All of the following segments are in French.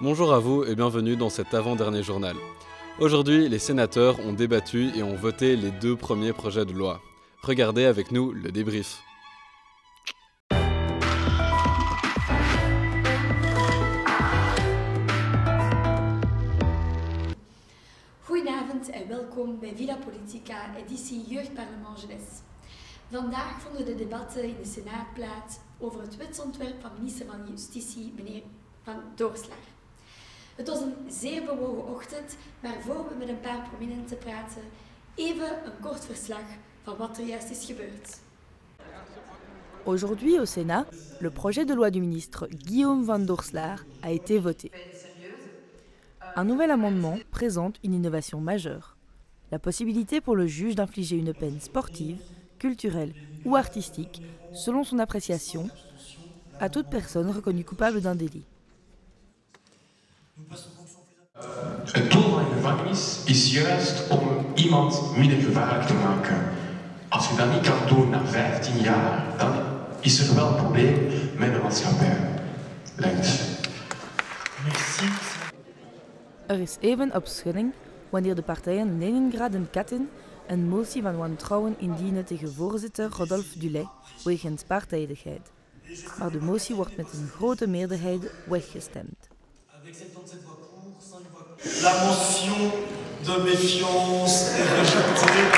Bonjour à vous et bienvenue dans cet avant-dernier journal. Aujourd'hui, les sénateurs ont débattu et ont voté les 2 premiers projets de loi. Regardez avec nous le débrief. Goedenavond en welkom bij Villa Politica, editie Jeugdparlement Jeunesse. Vandaag vonden de debatten in de Senaat plaats over het wetsontwerp van minister van Justitie, meneer Van Doorslaer. Het was een zeer bewogen ochtend, maar voor we met een paar prominenten praten, even een kort verslag van wat er juist is gebeurd. Aujourd'hui au Sénat, le projet de loi du ministre Guillaume Van Doorslaer a été voté. Un nouvel amendement présente une innovation majeure. La possibilité pour le juge d'infliger une peine sportive, culturelle ou artistique, selon son appréciation, à toute personne reconnue coupable d'un délit. Het doel van een gevangenis is juist om iemand minder gevaarlijk te maken. Als je dat niet kan doen na 15 jaar, dan is er wel een probleem met de maatschappij. Bedankt. Merci. Er is even opschudding wanneer de partijen Leningrad en Katyn een motie van wantrouwen indienen tegen voorzitter Rodolphe Dulay wegens partijdigheid. Maar de motie wordt met een grote meerderheid weggestemd. La motion de méfiance est rejetée.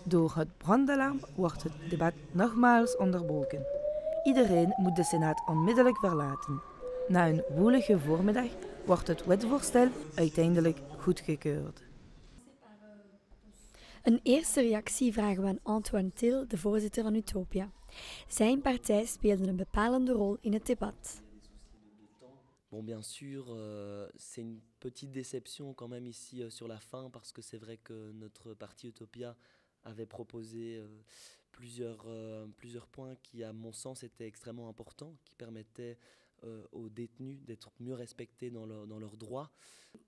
Door het brandalarm wordt het debat nogmaals onderbroken. Iedereen moet de Senaat onmiddellijk verlaten. Na een woelige voormiddag wordt het wetsvoorstel uiteindelijk goedgekeurd. Een eerste reactie vragen we aan Antoine Til, de voorzitter van Utopia. Zijn partij speelde een bepalende rol in het debat. Bon, bien sûr, c'est une petite déception quand même ici sur la fin, parce que c'est vrai que notre parti Utopia avait proposé plusieurs points qui, à mon sens, étaient extrêmement importants, qui permettaient aux détenus d'être mieux respectés dans leurs droits.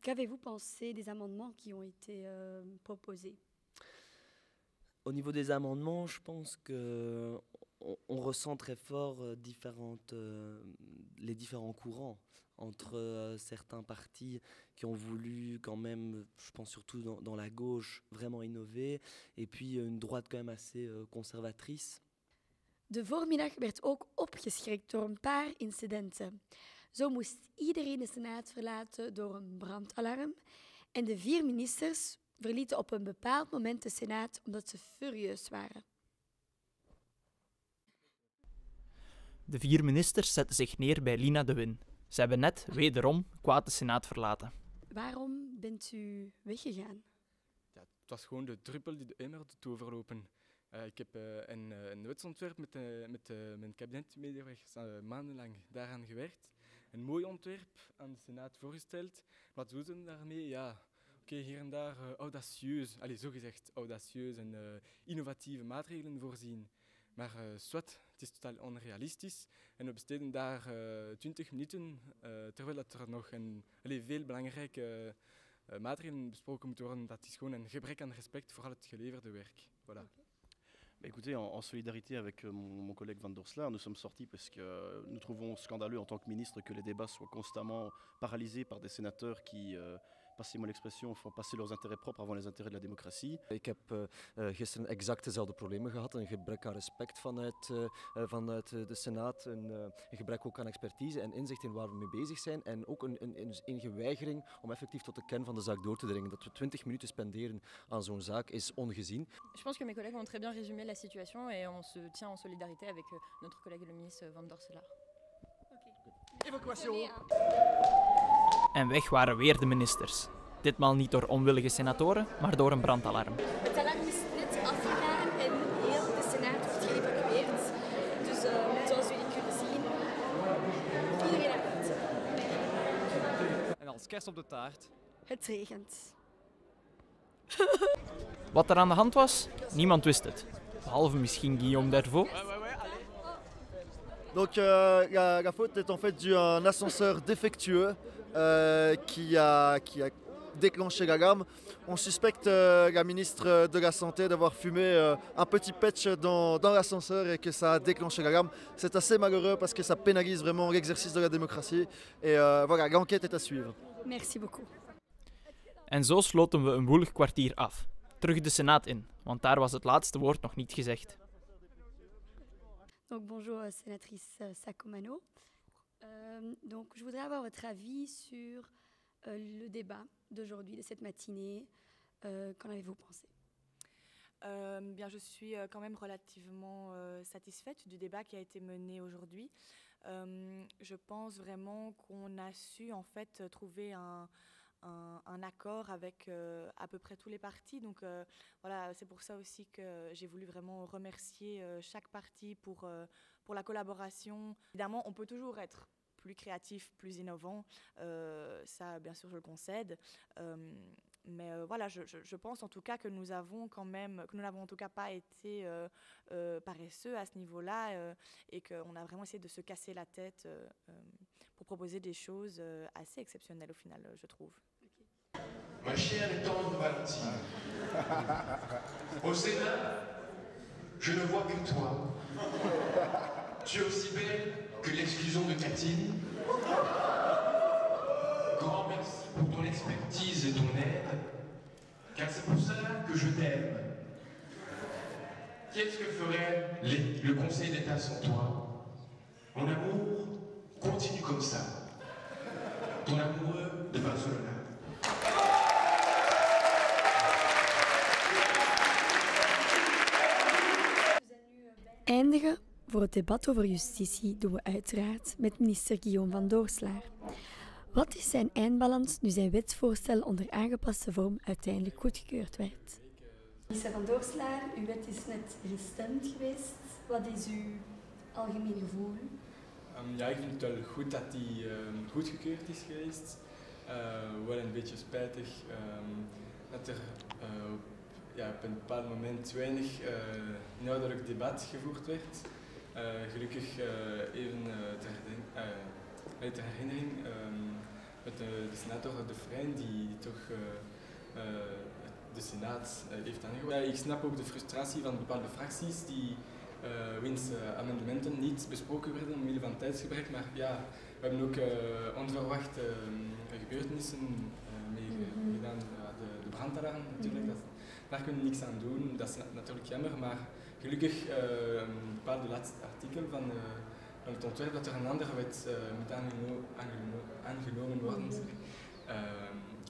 Qu'avez-vous pensé des amendements qui ont été proposés? Au niveau des amendements, je pense qu'on ressent très fort les différents courants entre certains partis qui ont voulu quand même, je pense surtout dans la gauche, vraiment innover, et puis une droite quand même assez conservatrice. De voormiddag werd ook opgeschrikt door een paar incidenten. Zo moest iedereen de Senaat verlaten door een brandalarm en de 4 ministers verlieten op een bepaald moment de Senaat omdat ze furieus waren. De 4 ministers zetten zich neer bij Lina de Win. Ze hebben net, wederom, kwaad de Senaat verlaten. Waarom bent u weggegaan? Ja, het was gewoon de druppel die de emmer doet overlopen. Ik heb een wetsontwerp met mijn kabinetmedewerkers maandenlang daaraan gewerkt. Een mooi ontwerp aan de Senaat voorgesteld. Wat doen ze daarmee? Ja, oké, hier en daar zogezegd audacieus en innovatieve maatregelen voorzien. Maar zwart, het is totaal onrealistisch. En we besteden daar 20 minuten, terwijl er nog veel belangrijke maatregelen besproken moeten worden. Dat is gewoon een gebrek aan respect voor al het geleverde werk. Voilà. Écoutez, en solidarité avec mon collègue Van Doorslaer, nous sommes sortis parce que nous trouvons scandaleux en tant que ministre que les débats soient constamment paralysés par des sénateurs qui, passez-moi l'expression, font passer leurs intérêts propres avant les intérêts de la démocratie. Ik heb gisteren exact dezelfde problemen gehad. Een gebrek aan respect vanuit de Senaat, een gebrek ook aan expertise en inzicht in waar we mee bezig zijn en ook een weigering om effectief tot de kern van de zaak door te dringen. Dat we 20 minuten spenderen aan zo'n zaak is ongezien. Je pense que mes collègues ont très bien résumé la situation et on se tient en solidarité avec notre collègue le ministre Van Doorslaer. Évacuation. En weg waren weer de ministers. Ditmaal niet door onwillige senatoren, maar door een brandalarm. Het alarm is net afgegaan en heel de Senaat wordt geëvacueerd. Dus zoals jullie kunnen zien, iedereen naar buiten. En als kerst op de taart. Het regent. Wat er aan de hand was? Niemand wist het. Behalve misschien Guillaume Dervaux. Donc la faute est en fait due à un ascenseur défectueux qui a déclenché l'alarme. On suspecte la ministre de la Santé d'avoir fumé un petit patch dans l'ascenseur et que ça a déclenché l'alarme. C'est assez malheureux parce que ça pénalise vraiment l'exercice de la démocratie. Et voilà, l'enquête est à suivre. Merci beaucoup. En zo sloten we een woelig kwartier af. Terug de Senaat in, want daar was het laatste woord nog niet gezegd. Donc bonjour sénatrice Sacomano. Donc je voudrais avoir votre avis sur le débat d'aujourd'hui, de cette matinée. Qu'en avez-vous pensé? Bien, je suis quand même relativement satisfaite du débat qui a été mené aujourd'hui. Je pense vraiment qu'on a su en fait trouver un accord avec à peu près tous les partis. Donc voilà, c'est pour ça aussi que j'ai voulu vraiment remercier chaque parti pour la collaboration. Évidemment, on peut toujours être plus créatif, plus innovant, ça bien sûr je le concède. Mais voilà, je pense en tout cas que nous n'avons en tout cas pas été paresseux à ce niveau-là et qu'on a vraiment essayé de se casser la tête pour proposer des choses assez exceptionnelles au final, je trouve. Ma chère et tendre Valentine, au Sénat, je ne vois que toi. Tu es aussi belle que l'exclusion de Catine. Grand merci pour ton expertise et ton aide, car c'est pour cela que je t'aime. Qu'est-ce que ferait le Conseil d'État sans toi? Mon amour, continue comme ça. Ton amoureux de Barcelona. Eindigen voor het debat over justitie doen we uiteraard met minister Guillaume van Doorslaer. Wat is zijn eindbalans nu zijn wetsvoorstel onder aangepaste vorm uiteindelijk goedgekeurd werd? Minister van Doorslaer, uw wet is net gestemd geweest. Wat is uw algemeen gevoel? Ja, ik vind het wel goed dat die goedgekeurd is geweest. Wel een beetje spijtig dat er op een bepaald moment weinig inhoudelijk debat gevoerd werd. Gelukkig even ter herinnering met de senator De Frein die toch de Senaat heeft aangehouden. Ik snap ook de frustratie van bepaalde fracties die wiens amendementen niet besproken werden omwille van tijdsgebrek, maar ja, we hebben ook onverwachte gebeurtenissen meegedaan. De brandalarm natuurlijk, daar kunnen we niks aan doen, dat is natuurlijk jammer, maar gelukkig een bepaald laatste artikel van het ontwerp dat er een andere wet moet aangenomen worden.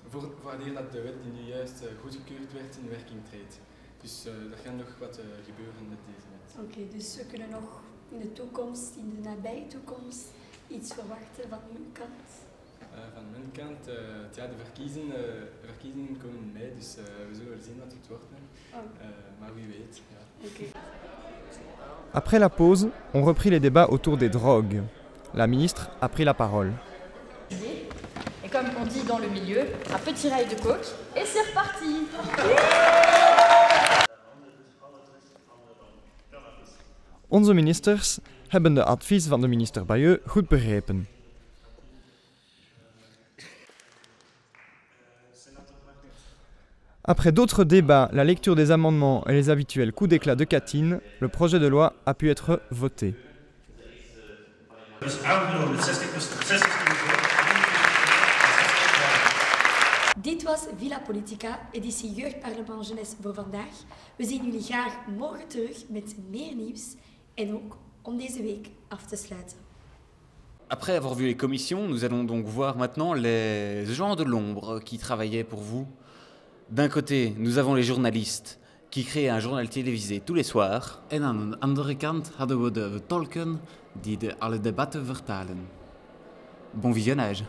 Voordat dat de wet die nu juist goedgekeurd werd in werking treedt. Dus er gaat nog wat gebeuren met deze wet. Oké, dus we kunnen nog in de toekomst, in de nabije toekomst, iets verwachten van uw kant? Van mijn kant, de verkiezingen komen in mei, dus we zullen wel zien wat het wordt. Maar wie weet. Ja. Okay. Après la pause, on reprit les débats autour des drogues. La ministre a pris la parole. Et comme on dit dans le milieu, un petit rail de coke et c'est reparti. Onze ministers hebben de advies van de minister Bayeux goed begrepen. Après d'autres débats, la lecture des amendements et les habituels coups d'éclat de Catine, le projet de loi a pu être voté. Dit was Villa Politica, editie Jeugdparlement Jeunesse voor vandaag. We zien jullie graag morgen terug met meer nieuws en ook om deze week af te sluiten. Après avoir vu les commissions, nous allons donc voir maintenant les gens de l'ombre qui travaillaient pour vous. D'un côté, nous avons les journalistes qui créent un journal télévisé tous les soirs. En aan de andere kant hadden we de tolken die alle debatten vertalen. Bon visionnage.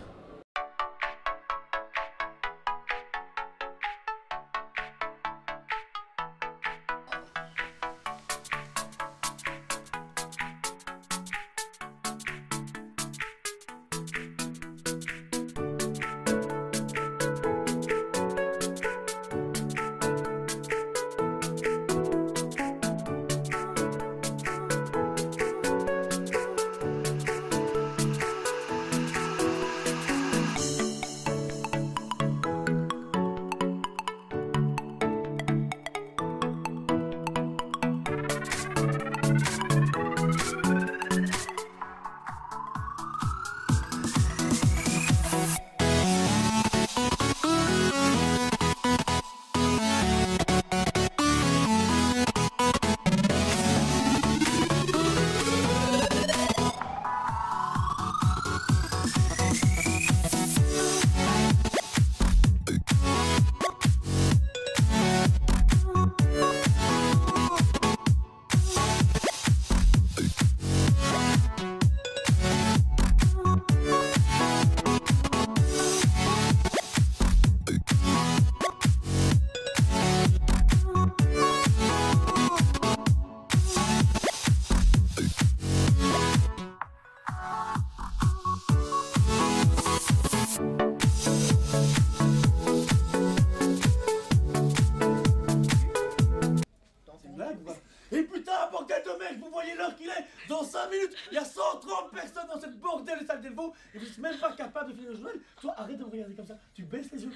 Et putain, bordel de merde, vous voyez l'heure qu'il est? Dans 5 minutes, il y a 130 personnes dans cette bordel de salle d'Elvaux et vous n'êtes même pas capable de finir le journal. Toi, arrête de me regarder comme ça, tu baisses les yeux.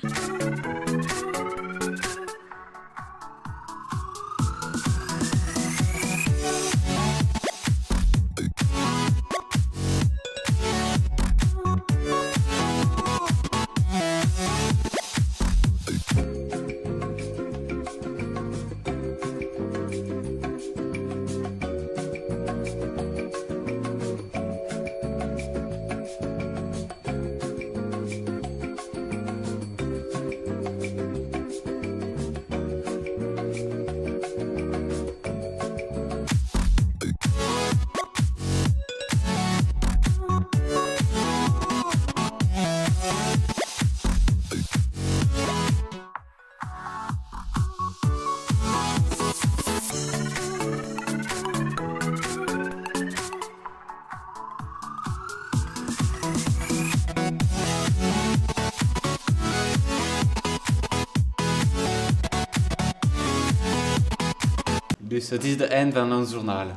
Dus het is de eind van ons journal.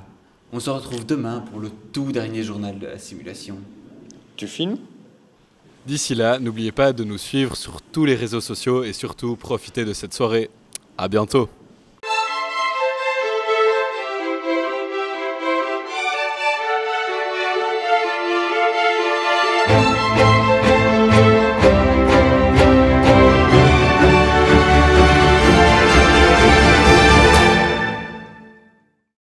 On se retrouve demain pour le tout dernier journal de la simulation. Tu filmes? D'ici là, n'oubliez pas de nous suivre sur tous les réseaux sociaux et surtout profitez de cette soirée. À bientôt!